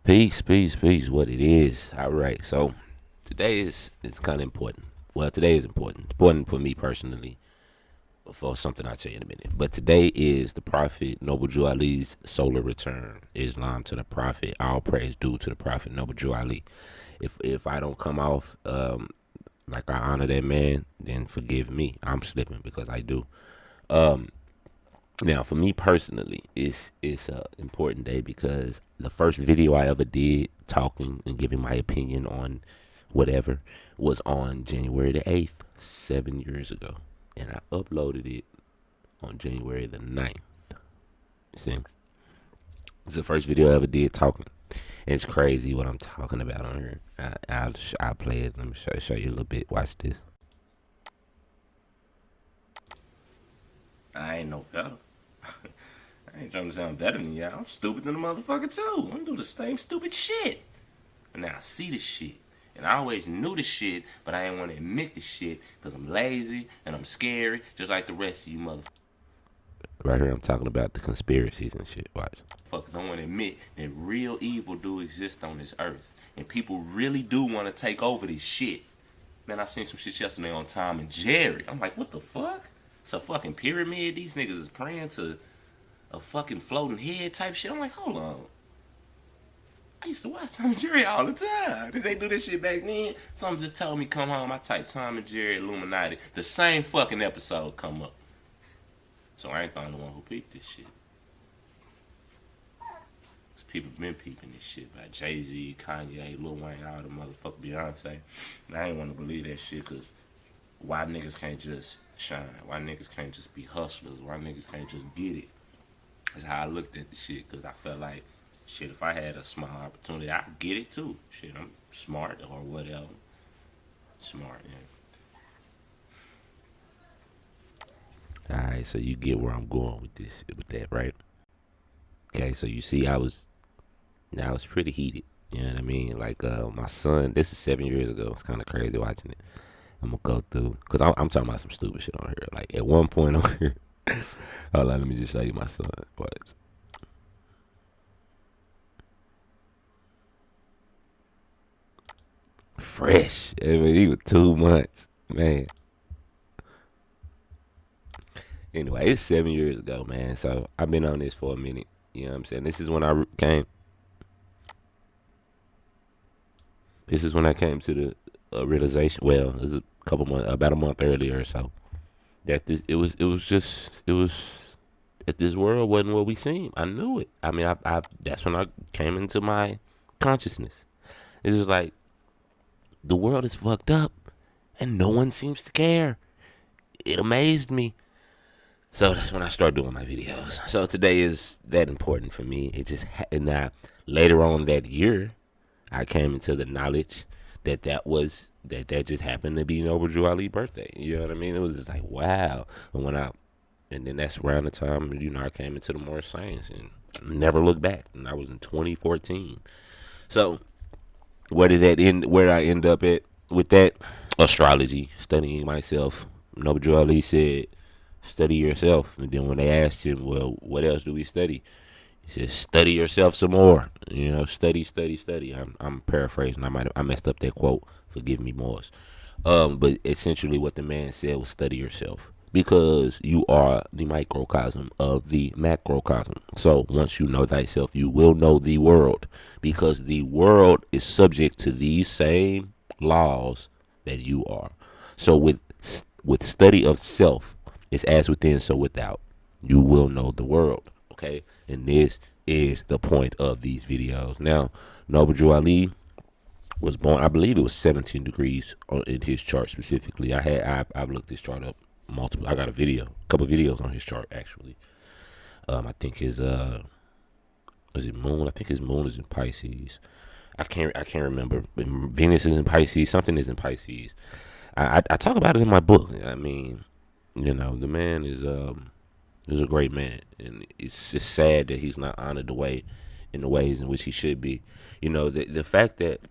Peace, peace, peace. What it is. All right. So today is kind of important. Well, today is important. It's important for me personally. For something I'll tell you in a minute. But today is the Prophet Noble Jew Ali's solar return. Islam to the Prophet. All praise due to the Prophet Noble Jew Ali. If I don't come off like I honor that man, then forgive me. I'm slipping because I do. Um, Now, for me personally, it's a important day because the first video I ever did talking and giving my opinion on whatever was on January the 8th, 7 years ago, and I uploaded it on January the 9th. See, it's the first video I ever did talking. It's crazy what I'm talking about on here. I'll play it. Let me show you a little bit. Watch this. I ain't no better. I ain't trying to sound better than y'all. I'm stupid than a motherfucker too. I'm do the same stupid shit. And now I see the shit. And I always knew the shit, but I ain't want to admit the shit because I'm lazy and I'm scary, just like the rest of you motherfuckers. Right here I'm talking about the conspiracies and shit. Watch. Fuckers, I want to admit that real evil do exist on this earth. And people really do want to take over this shit. Man, I seen some shit yesterday on Tom and Jerry. I'm like, what the fuck? It's a fucking pyramid. These niggas is praying to a fucking floating head type shit. I'm like, hold on. I used to watch Tom and Jerry all the time. Did they do this shit back then? Something just told me come home. I typed Tom and Jerry Illuminati. The same fucking episode come up. So I ain't the only one who peeped this shit. People been peeping this shit by Jay-Z, Kanye, Lil Wayne, all the motherfucker Beyonce. And I ain't want to believe that shit because why niggas can't just shine? Why niggas can't just be hustlers? Why niggas can't just get it? That's how I looked at the shit because I felt like, shit, if I had a small opportunity, I'd get it too. Shit, I'm smart or whatever. Smart, yeah. Alright, so you get where I'm going with that, right? Okay, so you see I was pretty heated. You know what I mean? Like my son, this is 7 years ago. It's kind of crazy watching it. I'm gonna go through because I'm talking about some stupid shit on here. Like at one point on here, hold on, let me just show you my son. What? Fresh. I mean, he was 2 months, man. Anyway, it's 7 years ago, man. So I've been on this for a minute. You know what I'm saying? This is when I came. This is when I came to the realization. Well, it was a couple months, about a month earlier or so. That it was that this world wasn't what we seemed. I knew it. I mean, I that's when I came into my consciousness. It's just like the world is fucked up, and no one seems to care. It amazed me. So that's when I started doing my videos. So today is that important for me. It just and now later on that year, I came into the knowledge that just happened to be Noble Drew Ali's birthday. You know what I mean? It was just like wow. And then that's around the time I came into the more science and never looked back. And I was in 2014. So where did that end? Where I end up at with that? Astrology, studying myself. Noble Drew Ali said, "Study yourself." And then when they asked him, "Well, what else do we study?" He says, "Study yourself some more. Study, study, study." I'm paraphrasing. I messed up that quote. Forgive me, Morris. But essentially, what the man said was, "Study yourself." Because you are the microcosm of the macrocosm. So once you know thyself, you will know the world. Because the world is subject to these same laws that you are. So with study of self, it's as within, so without. You will know the world. Okay? And this is the point of these videos. Now, Noble Drew Ali was born, I believe it was 17 degrees in his chart specifically. I've looked this chart up multiple. I got a couple videos on his chart actually. I think his is it moon? I think his moon is in Pisces. I can't remember. Venus is in Pisces. Something is in Pisces. I talk about it in my book. I mean, the man is a great man, and it's just sad that he's not honored in the ways in which he should be. The fact that,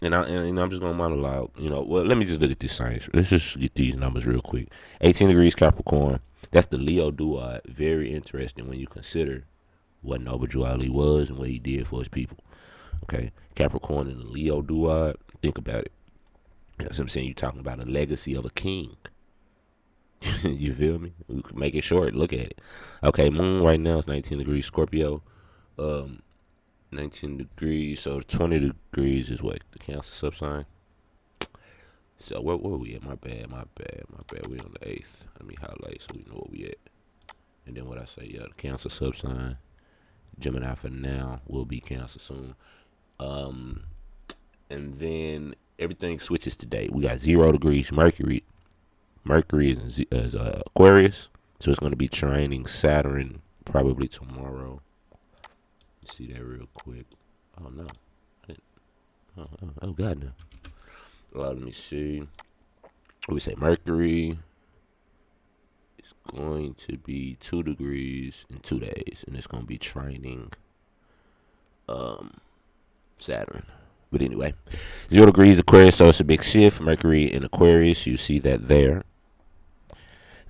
and I'm just gonna monologue. Well, let me just look at this science. Let's just get these numbers real quick. 18 degrees Capricorn. That's the Leo Duad. Very interesting when you consider what Noble Drew Ali was and what he did for his people. Okay, Capricorn and the Leo duad. Think about it. That's what I'm saying. You're talking about a legacy of a king. You feel me? We can make it short. Look at it. Okay, moon right now is 19 degrees Scorpio. 19 degrees. So 20 degrees is what? The Cancer subsign. So where we at? My bad. We on the 8th. Let me highlight so we know where we at. And then what I say, yeah, the Cancer subsign. Gemini for now, will be Cancer soon. And then everything switches today. We got 0 degrees Mercury. Mercury is Aquarius, so it's going to be trining Saturn probably tomorrow. Let's see that real quick. Oh no, oh god no. Well, let me see. We say Mercury is going to be 2 degrees in 2 days, and it's going to be trining Saturn. But anyway, 0 degrees Aquarius, so it's a big shift. Mercury in Aquarius, you see that there.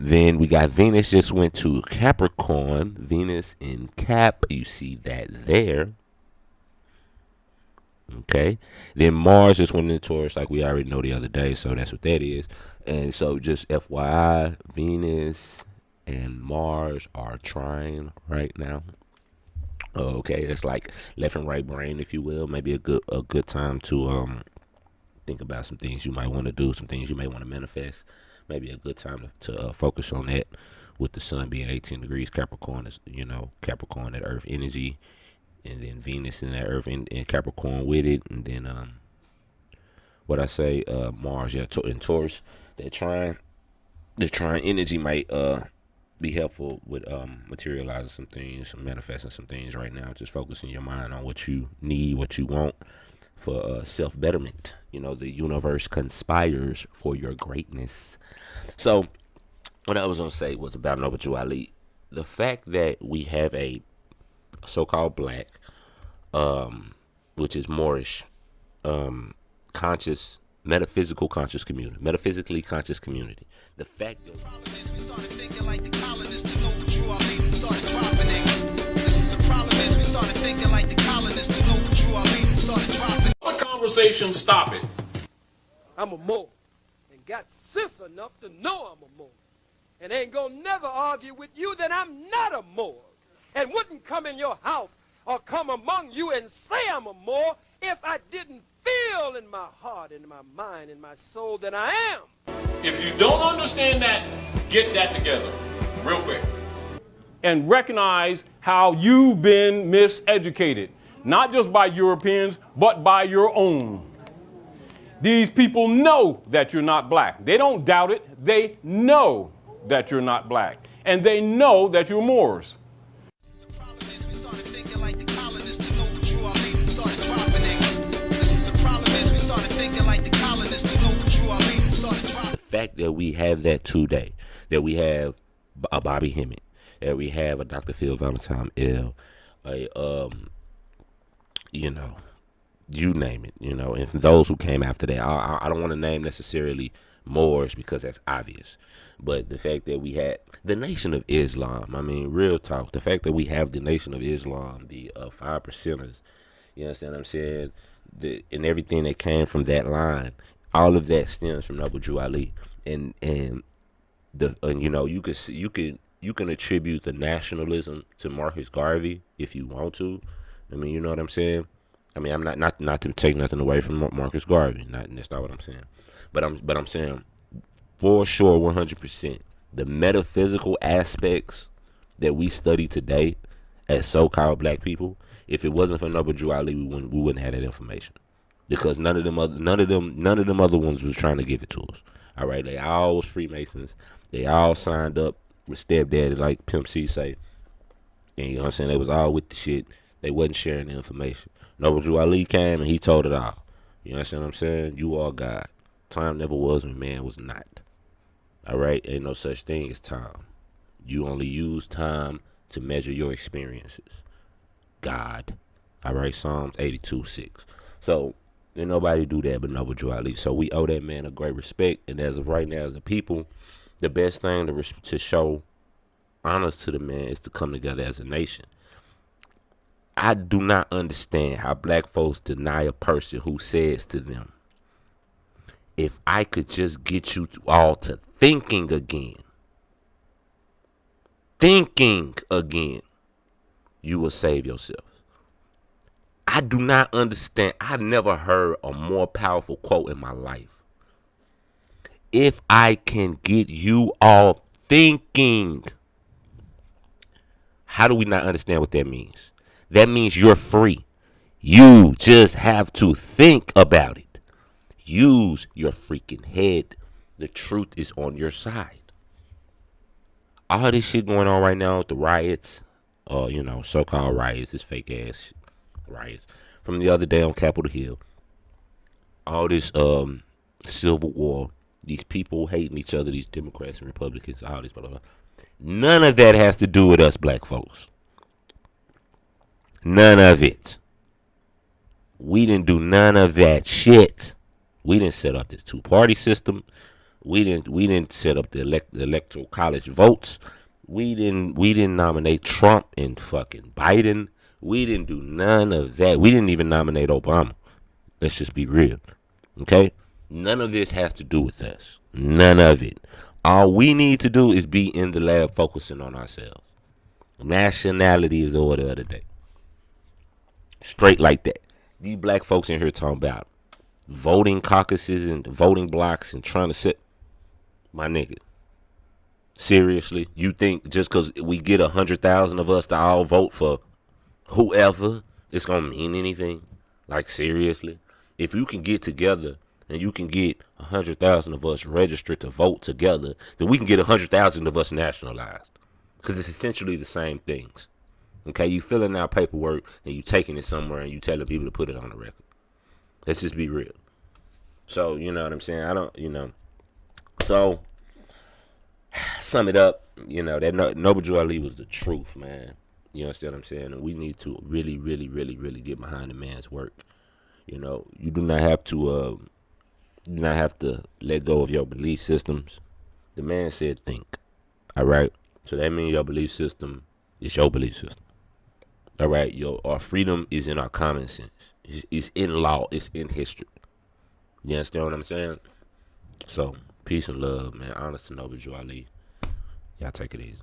Then we got Venus just went to Capricorn. Venus in Cap, you see that there. Okay. Then Mars just went into Taurus like we already know the other day, so that's what that is. And so just FYI, Venus and Mars are trine right now. Okay, that's like left and right brain, if you will. Maybe a good time to think about some things you might want to do, some things you may want to manifest. Maybe a good time to focus on that, with the sun being 18 degrees Capricorn. Is, Capricorn, that earth energy, and then Venus in that earth in Capricorn with it, and then what I say, Mars, yeah, in Taurus. The trine energy might be helpful with materializing some things, manifesting some things right now. Just focusing your mind on what you need, what you want for self-betterment. The universe conspires for your greatness. So what I was going to say was about Nobel duality. The fact that we have a so-called black, which is Moorish, conscious, metaphysically conscious community. The fact that we started thinking like the colonists to Nobel duality started dropping it. The problem is we started thinking like the colonists to Nobel duality started dropping. The conversation, stop it. I'm a Moor, and got sense enough to know I'm a Moor, and ain't gonna never argue with you that I'm not a Moor, and wouldn't come in your house or come among you and say I'm a Moor if I didn't feel in my heart, in my mind, in my soul that I am. If you don't understand that, get that together real quick. And recognize how you've been miseducated, not just by Europeans, but by your own. These people know that you're not black. They don't doubt it. They know that you're not black. And they know that you're Moors. The problem is we started thinking like the colonists to Nobel duality started dropping it. The problem is we started thinking like the colonists to Nobel duality started dropping. The fact that we have that today, that we have a Bobby Hemmett, that we have a Dr. Phil Valentine L, you name it, and for those who came after that, I don't want to name necessarily Moors because that's obvious, but the fact that we had the Nation of Islam, real talk, the fact that we have the Nation of Islam, the 5%ers, you understand what I'm saying, and everything that came from that line, all of that stems from Nobel duality, and you can attribute the nationalism to Marcus Garvey if you want to. You know what I'm saying? I'm not to take nothing away from Marcus Garvey. That's not what I'm saying. But I'm saying for sure, 100%, the metaphysical aspects that we study today as so-called black people, if it wasn't for Nobel duality, we wouldn't have that information, because none of them other ones was trying to give it to us. All right, they all was Freemasons. They all signed up with stepdaddy, like Pimp C say, and you know what I'm saying. They was all with the shit. They wasn't sharing the information. Nobel duality came and he told it all. You understand what I'm saying? You are God. Time never was when man was not. All right? Ain't no such thing as time. You only use time to measure your experiences. God. All right? Psalms 82:6. So, ain't nobody do that but Nobel duality. So, we owe that man a great respect. And as of right now, as a people, the best thing to show honors to the man is to come together as a nation. I do not understand how black folks deny a person who says to them, if I could just get you all to thinking again, you will save yourself. I do not understand. I've never heard a more powerful quote in my life. If I can get you all thinking. How do we not understand what that means? That means you're free. You just have to think about it. Use your freaking head. The truth is on your side. All this shit going on right now with the riots, so-called riots, this fake ass riots from the other day on Capitol Hill. All this civil war, these people hating each other, these Democrats and Republicans, all this blah blah blah. None of that has to do with us black folks. None of it. We didn't do none of that shit. We didn't set up this two-party system. We didn't set up the electoral college votes. We didn't nominate Trump and fucking Biden. We didn't do none of that. We didn't even nominate Obama. Let's just be real. Okay? None of this has to do with us. None of it. All we need to do is be in the lab focusing on ourselves. Nationality is the order of the day. Straight like that. These black folks in here talking about voting caucuses and voting blocks and trying to set. My nigga. Seriously? You think just because we get 100,000 of us to all vote for whoever, it's going to mean anything? Like, seriously? If you can get together and you can get 100,000 of us registered to vote together, then we can get 100,000 of us nationalized. Because it's essentially the same things. Okay, you filling out paperwork and you taking it somewhere and you telling people to put it on the record. Let's just be real. So, you know what I'm saying? So, sum it up, that Nobel Ali was the truth, man. You understand what I'm saying? And we need to really, really, really, really get behind the man's work. You do not have to let go of your belief systems. The man said think. All right? So that means your belief system is your belief system. All right? Our freedom is in our common sense. It's in law. It's in history. You understand what I'm saying? So, peace and love, man. Honest to Nobel Ali. Y'all take it easy.